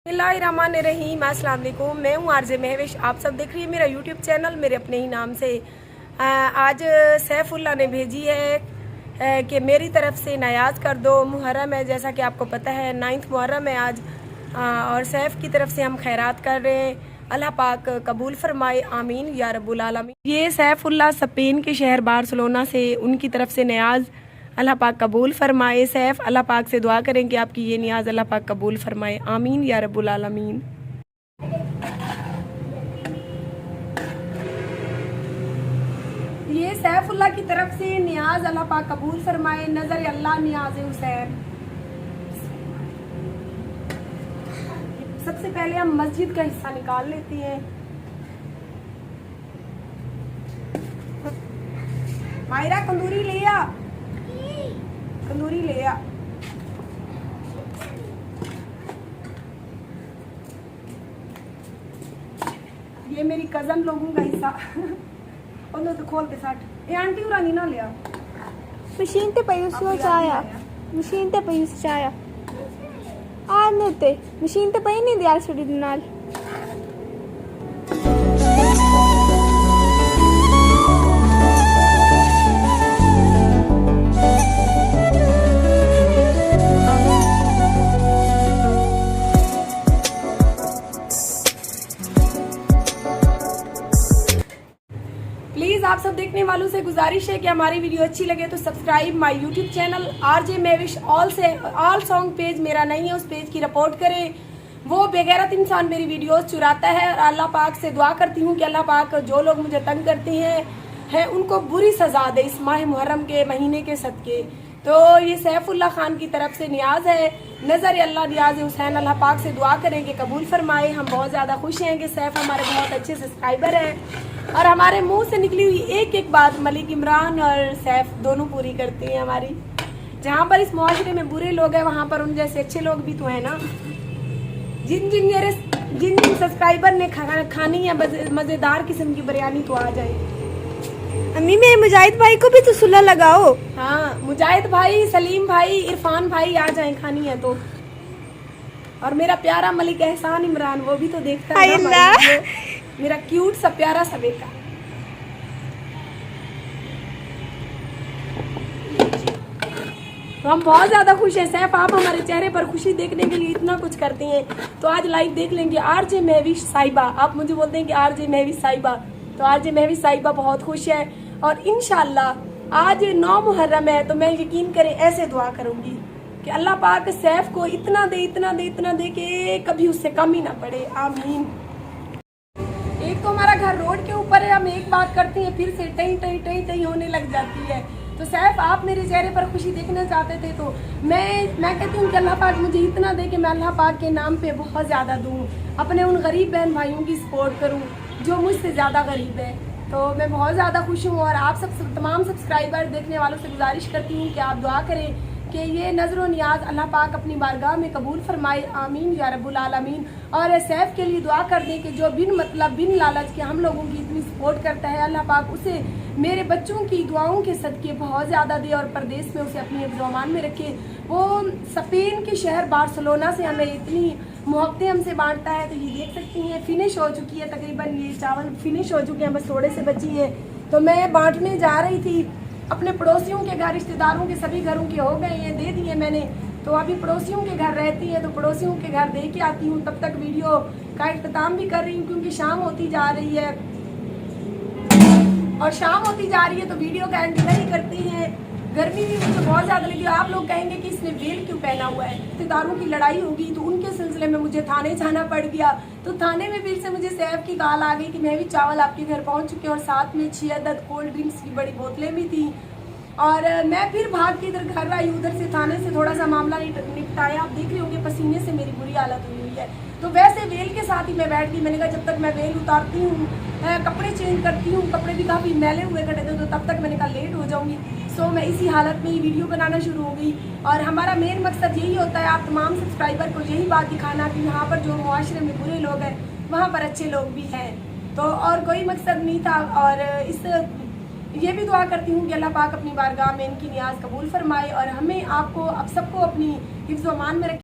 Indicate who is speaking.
Speaker 1: बिस्मिल्लाहिर्रहमानिर्रहीम, अस्सलाम वालेकुम। मैं हूँ आरजे महविश। आप सब देख रही है मेरा यूट्यूब चैनल मेरे अपने ही नाम से। आज सैफुल्लाह ने भेजी है कि मेरी तरफ से नयाज कर दो। मुहर्रम है, जैसा कि आपको पता है 9 मुहर्रम है आज। और सैफ की तरफ से हम खैरात कर रहे हैं। अल्लाह पाक कबूल फरमाए, आमीन या रब्बुल आलमीन। ये सैफुल्लाह स्पेन के शहर बार्सिलोना से, उनकी तरफ से नयाज अल्लाह पाक कबूल फरमाए। सैफ, अल्लाह पाक से दुआ करें कि आपकी ये नियाज अल्लाह पाक कबूल फरमाए, आमीन या रब्बुल आलमीन। ये सैफुल्लाह की तरफ से नियाज अल्लाह पाक कबूल फरमाए। नजर अल्लाह नियाज हुसैन। सबसे पहले हम मस्जिद का हिस्सा निकाल लेते हैं। मायरा कंदूरी ले आ, कंदूरी ले आ। ये मेरी कजन लोगों का हिस्सा उन्होंने तो खोल के साथ ये आंटी उरानी ना लिया
Speaker 2: मशीन ते पई उसको चाया मशीन ते पई उस चाया आने ते मशीन ते पई नहीं दियार छुड़ी नाल।
Speaker 1: प्लीज़ आप सब देखने वालों से गुजारिश है कि हमारी वीडियो अच्छी लगे तो subscribe my YouTube channel RJ Mahvish all song page मेरा नहीं है, उस पेज की रिपोर्ट करें। वो बेगैरत इंसान मेरी वीडियोस चुराता है और अल्लाह पाक से दुआ करती हूँ कि अल्लाह पाक जो लोग मुझे तंग करते हैं उनको बुरी सजा दे इस माह मुहर्रम के महीने के सदके। तो ये सैफुल्लाह खान की तरफ से नियाज है। नजर अल्लाह नियाज हुसैन, अल्लाह पाक से दुआ करें कि कबूल फरमाए। हम बहुत ज़्यादा खुश हैं कि सैफ हमारे बहुत अच्छे सब्सक्राइबर हैं और हमारे मुंह से निकली हुई एक एक बात मलिक इमरान और सैफ दोनों पूरी करते हैं हमारी। जहाँ पर इस मुआशरे में बुरे लोग हैं वहाँ पर उन जैसे अच्छे लोग भी तो है ना। जिन जिन सब्सक्राइबर ने खानी है मज़ेदार किस्म की बिरयानी तो आ जाए।
Speaker 2: अम्मी मेरे मुजाहिद भाई को भी तो सुलह लगाओ।
Speaker 1: हाँ, मुजाहिद भाई, सलीम भाई, इरफान भाई आ जाएं खानी है तो। और मेरा प्यारा मलिक एहसान इमरान वो भी तो देखता है ना, मेरा क्यूट सा प्यारा सा बेटा। तो हम बहुत ज्यादा खुश हैं। सैफ, आप हमारे चेहरे पर खुशी देखने के लिए इतना कुछ करते हैं तो आज लाइव देख लेंगे। आरजे महविश साहिबा, आप मुझे बोलते हैं कि आरजे महविश साहिबा, तो आरजे महविश साहिबा बहुत खुश है। और इंशाल्लाह आज 9 मुहर्रम है तो मैं यकीन करें ऐसे दुआ करूंगी कि अल्लाह पाक सैफ को इतना दे कि कभी उससे कम ही ना पड़े, आमीन। एक तो हमारा घर रोड के ऊपर है, हम एक बात करते हैं फिर से टई टई टई टई होने लग जाती है। तो सैफ, आप मेरे चेहरे पर खुशी देखना चाहते थे तो मैं कहती हूँ कि अल्लाह पाक मुझे इतना दे कि मैं अल्लाह पाक के नाम पे बहुत ज़्यादा दूँ, अपने उन गरीब बहन भाइयों की सपोर्ट करूँ जो मुझसे ज़्यादा गरीब है। तो मैं बहुत ज़्यादा खुश हूँ और आप सब तमाम सब्सक्राइबर देखने वालों से गुजारिश करती हूँ कि आप दुआ करें कि ये नज़र नियाज अल्लाह पाक अपनी बारगाह में कबूल फरमाए, आमीन या रब्बुल आलमीन। और सैफ के लिए दुआ कर दें कि जो बिन लालच के हम लोगों की इतनी सपोर्ट करता है, अल्लाह पाक उसे मेरे बच्चों की दुआओं के सदके बहुत ज़्यादा दे और परदेश में उसे अपनी हिफ्ज़-ओ-अमान में रखे। वो स्पेन के शहर बार्सिलोना से हमें इतनी मोहब्बतें हमसे बांटता है। तो ये देख सकती हैं फिनिश हो चुकी है, तकरीबन ये चावल फिनिश हो चुके हैं, बस थोड़े से बची हैं। तो मैं बांटने जा रही थी अपने पड़ोसियों के घर, रिश्तेदारों के सभी घरों के हो गए हैं, दे दिए मैंने। तो अभी पड़ोसियों के घर रहती है तो पड़ोसियों के घर दे के आती हूँ, तब तक वीडियो का इख्तिताम भी कर रही हूँ क्योंकि शाम होती जा रही है और शाम होती जा रही है तो वीडियो का एंड नहीं करते हैं। गर्मी भी मुझे बहुत ज़्यादा लगी। आप लोग कहेंगे कि इसने वेल क्यों पहना हुआ है, रिश्तेदारों की लड़ाई होगी तो उनके सिलसिले में मुझे थाने जाना पड़ गया। तो थाने में फिर से मुझे सैफ की कॉल आ गई कि मैं भी चावल आपके घर पहुंच चुके हैं और साथ में 6 अदद कोल्ड ड्रिंक्स की बड़ी बोतलें भी थी। और मैं फिर भाग के इधर घर आई, उधर से थाने से थोड़ा सा मामला निपटाया। आप देख रहे होंगे पसीने से मेरी बुरी हालत हुई है। तो वैसे वेल के साथ ही मैं बैठ गई। मैंने कहा जब तक मैं वेल उतारती हूँ, कपड़े चेंज करती हूँ, कपड़े भी काफ़ी मैले हुए कटे थे तो तब तक मैंने कहा लेट हो जाऊँगी। सो मैं इसी हालत में ही वीडियो बनाना शुरू हो गई। और हमारा मेन मकसद यही होता है आप तमाम सब्सक्राइबर को यही बात दिखाना कि यहाँ पर जो मुआशरे में बुरे लोग हैं वहाँ पर अच्छे लोग भी हैं। तो और कोई मकसद नहीं था। और ये भी दुआ करती हूँ कि अल्लाह पाक अपनी बारगाह में इनकी नियाज कबूल फरमाए और हमें आपको अब सबको अपनी हिफ्ज़-ओ-अमान में रखे।